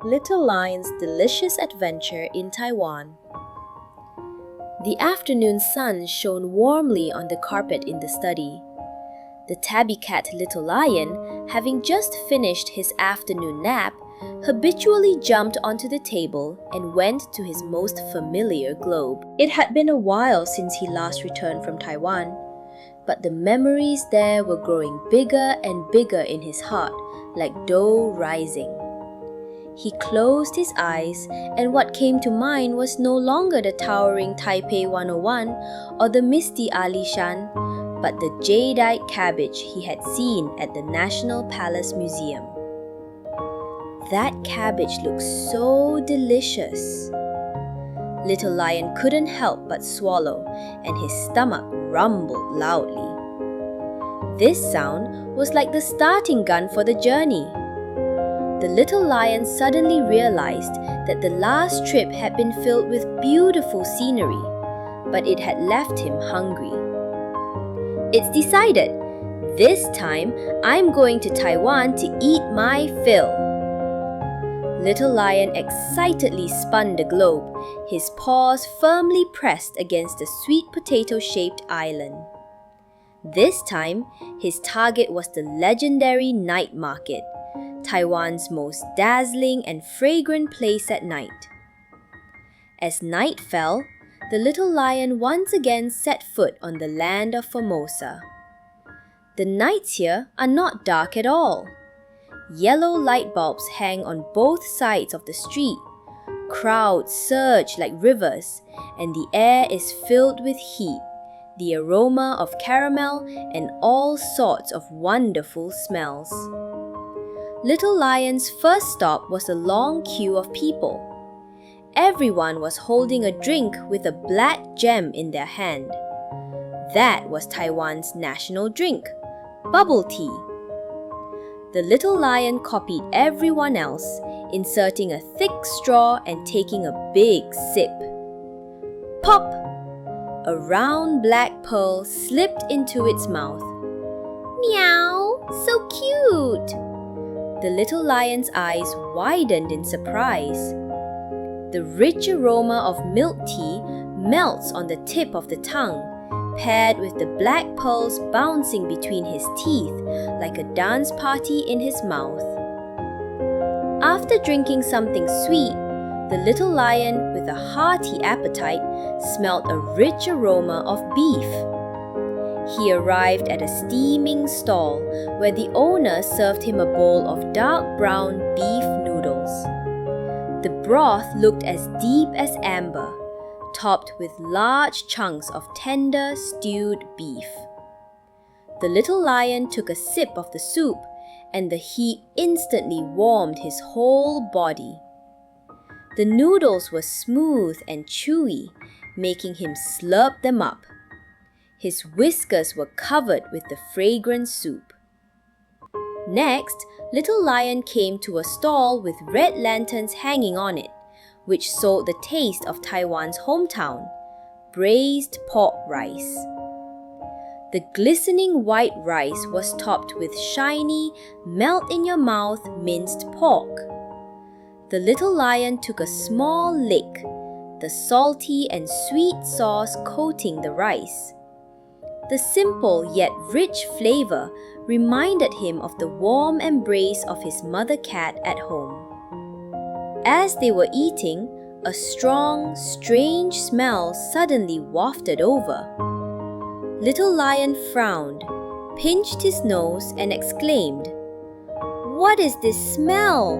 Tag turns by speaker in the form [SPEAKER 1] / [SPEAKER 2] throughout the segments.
[SPEAKER 1] Little Lion's Delicious Adventure in Taiwan. The afternoon sun shone warmly on the carpet in the study. The tabby cat Little Lion, having just finished his afternoon nap, habitually jumped onto the table and went to his most familiar globe. It had been a while since he last returned from Taiwan, but the memories there were growing bigger and bigger in his heart, like dough rising. He closed his eyes, and what came to mind was no longer the towering Taipei 101 or the misty Alishan, but the Jadeite Cabbage he had seen at the National Palace Museum. That cabbage looked so delicious. Little Lion couldn't help but swallow, and his stomach rumbled loudly. This sound was like the starting gun for the journey. The little lion suddenly realized that the last trip had been filled with beautiful scenery, but it had left him hungry. It's decided. This time, I'm going to Taiwan to eat my fill. Little Lion excitedly spun the globe, his paws firmly pressed against the sweet potato-shaped island. This time, his target was the legendary night market, Taiwan's most dazzling and fragrant place at night. As night fell, the little lion once again set foot on the land of Formosa. The nights here are not dark at all. Yellow light bulbs hang on both sides of the street. Crowds surge like rivers, and the air is filled with heat, the aroma of caramel, and all sorts of wonderful smells. Little Lion's first stop was a long queue of people. Everyone was holding a drink with a black gem in their hand. That was Taiwan's national drink, bubble tea. The little lion copied everyone else, inserting a thick straw and taking a big sip. Pop! A round black pearl slipped into its mouth. Meow! So cute! The little lion's eyes widened in surprise. The rich aroma of milk tea melts on the tip of the tongue, paired with the black pearls bouncing between his teeth like a dance party in his mouth. After drinking something sweet, the little lion, with a hearty appetite, smelled a rich aroma of beef. He arrived at a steaming stall where the owner served him a bowl of dark brown beef noodles. The broth looked as deep as amber, topped with large chunks of tender stewed beef. The little lion took a sip of the soup, and the heat instantly warmed his whole body. The noodles were smooth and chewy, making him slurp them up. His whiskers were covered with the fragrant soup. Next, Little Lion came to a stall with red lanterns hanging on it, which sold the taste of Taiwan's hometown, braised pork rice. The glistening white rice was topped with shiny, melt-in-your-mouth minced pork. The little lion took a small lick, the salty and sweet sauce coating the rice. The simple yet rich flavor reminded him of the warm embrace of his mother cat at home. As they were eating, a strong, strange smell suddenly wafted over. Little Lion frowned, pinched his nose, and exclaimed, "What is this smell?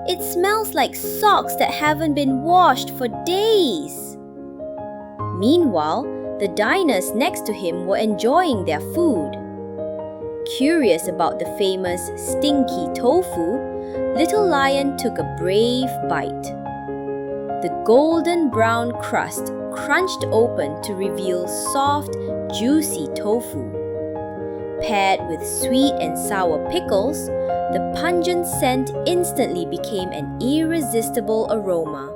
[SPEAKER 1] It smells like socks that haven't been washed for days." Meanwhile, the diners next to him were enjoying their food. Curious about the famous Stinky Tofu, Little Lion took a brave bite. The golden brown crust crunched open to reveal soft, juicy tofu. Paired with sweet and sour pickles, the pungent scent instantly became an irresistible aroma.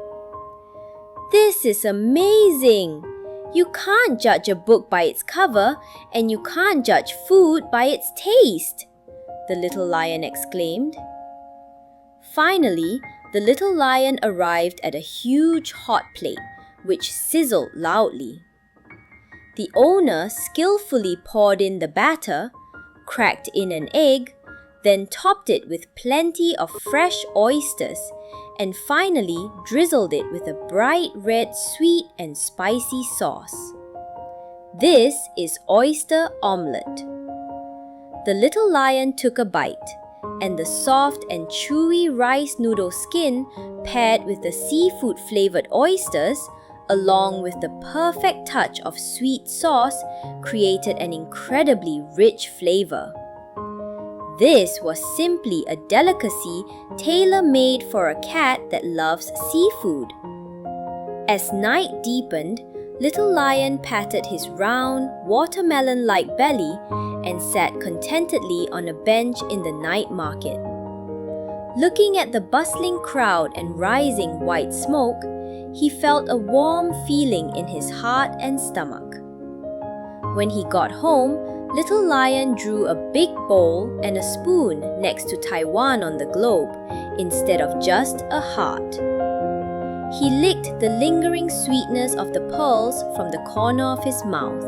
[SPEAKER 1] "This is amazing! You can't judge a book by its cover, and you can't judge food by its taste," the little lion exclaimed. Finally, the little lion arrived at a huge hot plate, which sizzled loudly. The owner skillfully poured in the batter, cracked in an egg, then topped it with plenty of fresh oysters, and finally drizzled it with a bright red sweet and spicy sauce. This is Oyster Omelet. The little lion took a bite, and the soft and chewy rice noodle skin paired with the seafood-flavored oysters, along with the perfect touch of sweet sauce, created an incredibly rich flavor. This was simply a delicacy tailor-made for a cat that loves seafood. As night deepened, Little Lion patted his round, watermelon-like belly and sat contentedly on a bench in the night market. Looking at the bustling crowd and rising white smoke, he felt a warm feeling in his heart and stomach. When he got home, Little Lion drew a big bowl and a spoon next to Taiwan on the globe, instead of just a heart. He licked the lingering sweetness of the pearls from the corner of his mouth,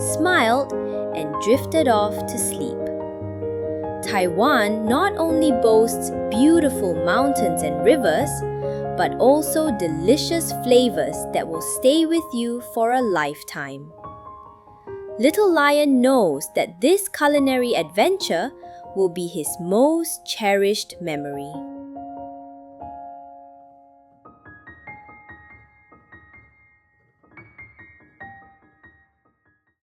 [SPEAKER 1] smiled, and drifted off to sleep. Taiwan not only boasts beautiful mountains and rivers, but also delicious flavors that will stay with you for a lifetime. Little Lion knows that this culinary adventure will be his most cherished memory.